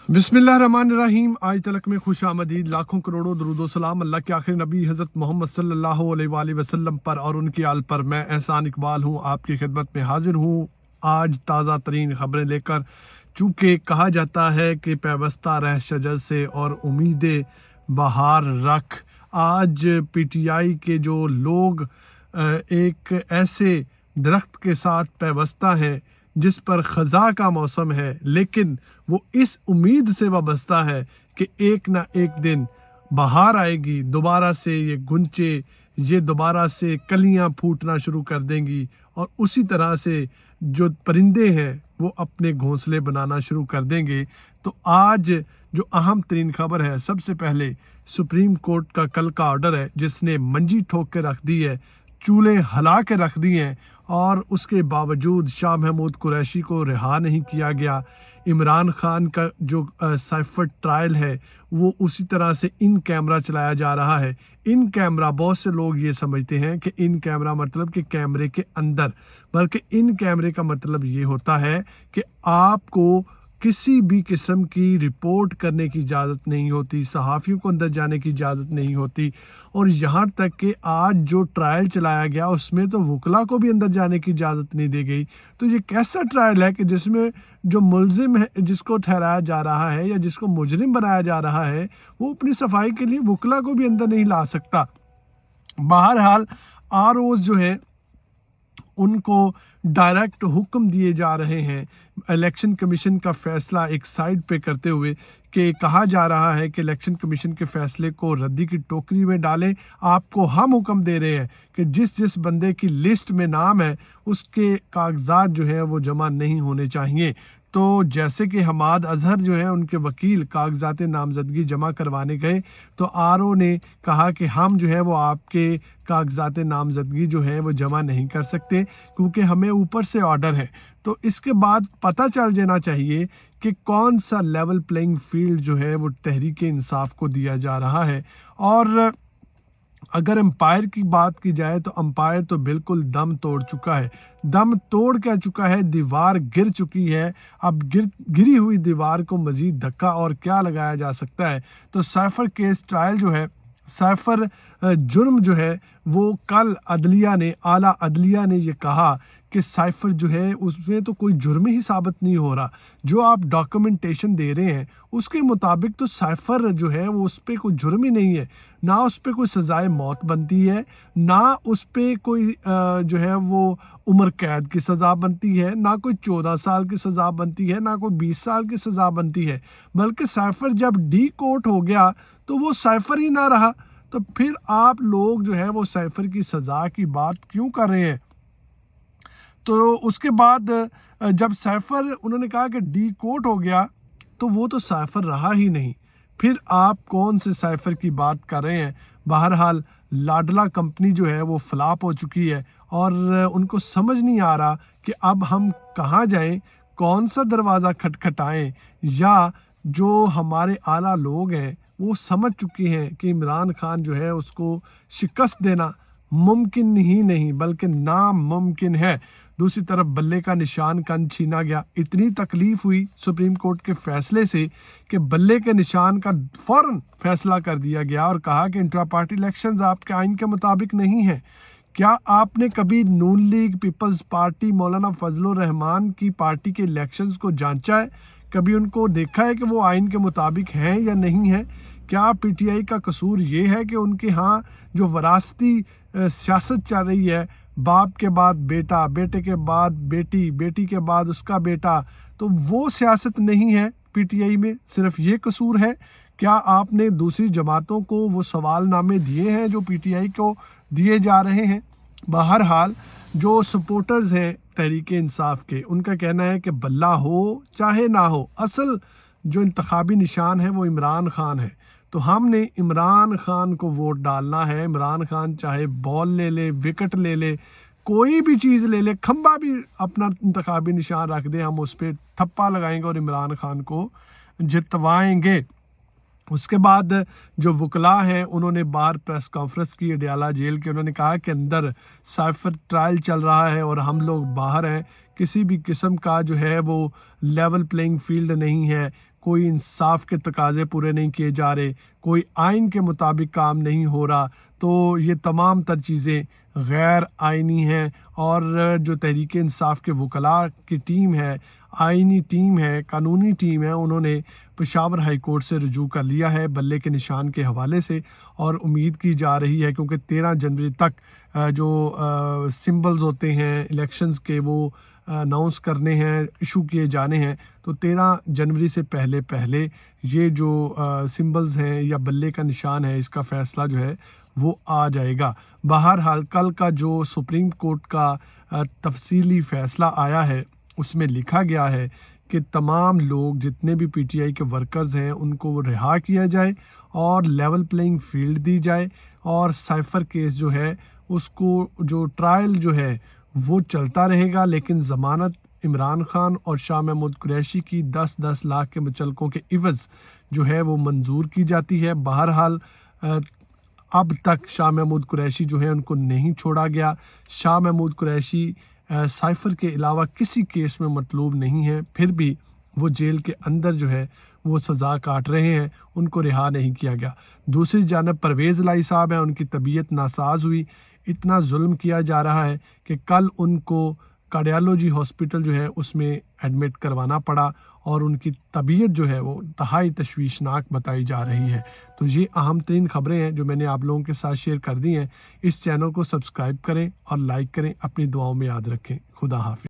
बिस्मिल्लाहिर्रहमानिर्रहीम। आज तलक में खुश आमदीद, लाखों करोड़ों दरूद व सलाम अल्लाह के आखिरी नबी हज़रत मोहम्मद सल्लल्लाहु अलैहि वसल्लम पर और उनकी आल पर। मैं एहसान इकबाल हूँ, आपकी खिदमत में हाजिर हूँ आज ताज़ा तरीन ख़बरें लेकर। चूँकि कहा जाता है कि पैबस्ता रह शजर से और उम्मीदें बहार रख। आज पीटीआई के जो लोग एक ऐसे दरख्त के साथ पैबस्ता हैं जिस पर ख़ज़ा का मौसम है, लेकिन वो इस उम्मीद से वाबस्ता है कि एक ना एक दिन बहार आएगी, दोबारा से ये गुंचे, ये दोबारा से कलियां फूटना शुरू कर देंगी और उसी तरह से जो परिंदे हैं वो अपने घोंसले बनाना शुरू कर देंगे। तो आज जो अहम तरीन खबर है, सबसे पहले सुप्रीम कोर्ट का कल का ऑर्डर है जिसने मंजी ठोक के रख दी है, चूल्हे हला के रख दिए हैं और उसके बावजूद शाह महमूद कुरैशी को रिहा नहीं किया गया। इमरान खान का जो साइफर ट्रायल है वो उसी तरह से इन कैमरा चलाया जा रहा है। इन कैमरा, बहुत से लोग ये समझते हैं कि इन कैमरा मतलब कि कैमरे के अंदर, बल्कि इन कैमरे का मतलब ये होता है कि आपको किसी भी किस्म की रिपोर्ट करने की इजाज़त नहीं होती, सहाफ़ियों को अंदर जाने की इजाज़त नहीं होती। और यहाँ तक कि आज जो ट्रायल चलाया गया उसमें तो वकला को भी अंदर जाने की इजाज़त नहीं दी गई। तो ये कैसा ट्रायल है कि जिसमें जो मुलजिम है, जिसको ठहराया जा रहा है या जिसको मुजरिम बनाया जा रहा है, वो अपनी सफाई के लिए वकला को भी अंदर नहीं ला सकता। बहरहाल आरओज़ जो है उनको डायरेक्ट हुक्म दिए जा रहे हैं इलेक्शन कमीशन का फैसला एक साइड पे करते हुए, कि कहा जा रहा है कि इलेक्शन कमीशन के फैसले को रद्दी की टोकरी में डालें। आपको हम हुक्म दे रहे हैं कि जिस जिस बंदे की लिस्ट में नाम है उसके कागजात जो है वो जमा नहीं होने चाहिए। तो जैसे कि हमाद अजहर जो है उनके वकील कागजात नामजदगी जमा करवाने गए तो आरओ ने कहा कि हम जो है वो आपके कागजात नामजदगी जो है वो जमा नहीं कर सकते क्योंकि हमें ऊपर से ऑर्डर है। तो इसके बाद पता चल जाना चाहिए कि कौन सा लेवल प्लेइंग फील्ड जो है वो तहरीक इंसाफ को दिया जा रहा है। और अगर एम्पायर की बात की जाए तो एम्पायर तो बिल्कुल दम तोड़ चुका है, दम तोड़ क्या चुका है, दीवार गिर चुकी है। अब गिरी हुई दीवार को मजीद धक्का और क्या लगाया जा सकता है। तो साइफर केस ट्रायल जो है, साइफर जुर्म जो है वो कल अदलिया ने, आला अदलिया ने ये कहा कि साइफर जो है उसमें तो कोई जुर्म ही साबित नहीं हो रहा। जो आप डॉक्यूमेंटेशन दे रहे हैं उसके मुताबिक तो साइफर जो है वो उस पर कोई जुर्म ही नहीं है, ना उस पर कोई सजाए मौत बनती है, ना उस पर कोई जो है वो उम्र कैद की सज़ा बनती है, ना कोई 14 साल की सज़ा बनती है, ना कोई 20 साल की सज़ा बनती है। बल्कि साइफर जब डी कोर्ट हो गया तो वो साइफर ही ना रहा। तो फिर आप लोग जो है वो साइफर की सज़ा की बात क्यों कर रहे हैं। तो उसके बाद जब साइफर, उन्होंने कहा कि डी कोर्ट हो गया तो वो तो साइफर रहा ही नहीं, फिर आप कौन से साइफर की बात कर रहे हैं। बहरहाल लाडला कंपनी जो है वो फ्लॉप हो चुकी है और उनको समझ नहीं आ रहा कि अब हम कहाँ जाएं, कौन सा दरवाज़ा खटखटाएं। या जो हमारे आला लोग हैं वो समझ चुके हैं कि इमरान खान जो है उसको शिकस्त देना मुमकिन ही नहीं बल्कि नामुमकिन है। दूसरी तरफ बल्ले का निशान कन छीना गया। इतनी तकलीफ हुई सुप्रीम कोर्ट के फैसले से कि बल्ले के निशान का फौरन फैसला कर दिया गया और कहा कि इंट्रा पार्टी इलेक्शंस आपके आइन के मुताबिक नहीं है। क्या आपने कभी नून लीग, पीपल्स पार्टी, मौलाना फजलुर रहमान की पार्टी के इलेक्शंस को जांचा है? कभी उनको देखा है कि वो आइन के मुताबिक हैं या नहीं है? क्या पीटीआई का कसूर ये है कि उनके यहाँ जो वरासती सियासत चल रही है, बाप के बाद बेटा, बेटे के बाद बेटी, बेटी के बाद उसका बेटा, तो वो सियासत नहीं है पीटीआई में, सिर्फ ये कसूर है? क्या आपने दूसरी जमातों को वो सवालनामे दिए हैं जो पीटीआई को दिए जा रहे हैं? बहरहाल जो सपोर्टर्स हैं तहरीक इंसाफ के, उनका कहना है कि बल्ला हो चाहे ना हो, असल जो इंतखाबी निशान है वो इमरान खान है। तो हमने इमरान खान को वोट डालना है। इमरान खान चाहे बॉल ले ले, विकेट ले ले, कोई भी चीज़ ले ले, खंबा भी अपना इंतखाबी निशान रख दे, हम उस पर थप्पा लगाएंगे और इमरान खान को जितवाएंगे। उसके बाद जो वकला हैं उन्होंने बाहर प्रेस कॉन्फ्रेंस की अडयाला जेल के, उन्होंने कहा कि अंदर साइफर ट्रायल चल रहा है और हम लोग बाहर हैं, किसी भी किस्म का जो है वो लेवल प्लेइंग फील्ड नहीं है। کوئی انصاف کے تقاضے پورے نہیں کیے جا رہے، کوئی آئین کے مطابق کام نہیں ہو رہا، تو یہ تمام تر چیزیں غیر آئینی ہیں۔ اور جو تحریک انصاف کے وکلاء کی ٹیم ہے، آئینی ٹیم ہے، قانونی ٹیم ہے، انہوں نے پشاور ہائی کورٹ سے رجوع کر لیا ہے بلے کے نشان کے حوالے سے، اور امید کی جا رہی ہے کیونکہ 13 جنوری تک جو سمبلز ہوتے ہیں الیکشنز کے وہ اناؤنس کرنے ہیں، ایشو کیے جانے ہیں، تو 13 جنوری سے پہلے یہ جو سمبلز ہیں یا بلے کا نشان ہے، اس کا فیصلہ جو ہے وہ آ جائے گا۔ بہرحال کل کا جو سپریم کورٹ کا تفصیلی فیصلہ آیا ہے اس میں لکھا گیا ہے کہ تمام لوگ جتنے بھی پی ٹی آئی کے ورکرز ہیں ان کو وہ رہا کیا جائے اور لیول پلینگ فیلڈ دی جائے، اور سائفر کیس جو ہے اس کو جو ٹرائل جو ہے وہ چلتا رہے گا، لیکن ضمانت عمران خان اور شاہ محمود قریشی کی 10-10 لاکھ کے مچلقوں کے عوض جو ہے وہ منظور کی جاتی ہے۔ بہرحال اب تک شاہ محمود قریشی جو ہے ان کو نہیں چھوڑا گیا۔ شاہ محمود قریشی سائفر کے علاوہ کسی کیس میں مطلوب نہیں ہے، پھر بھی وہ جیل کے اندر جو ہے وہ سزا کاٹ رہے ہیں، ان کو رہا نہیں کیا گیا۔ دوسری جانب پرویز الہی صاحب ہیں، ان کی طبیعت ناساز ہوئی، اتنا ظلم کیا جا رہا ہے کہ کل ان کو کارڈیالوجی ہاسپٹل جو ہے اس میں ایڈمٹ کروانا پڑا، اور ان کی طبیعت جو ہے وہ انتہائی تشویشناک بتائی جا رہی ہے۔ تو یہ اہم ترین خبریں ہیں جو میں نے آپ لوگوں کے ساتھ شیئر کر دی ہیں۔ اس چینل کو سبسکرائب کریں اور لائک کریں، اپنی دعاؤں میں یاد رکھیں۔ خدا حافظ۔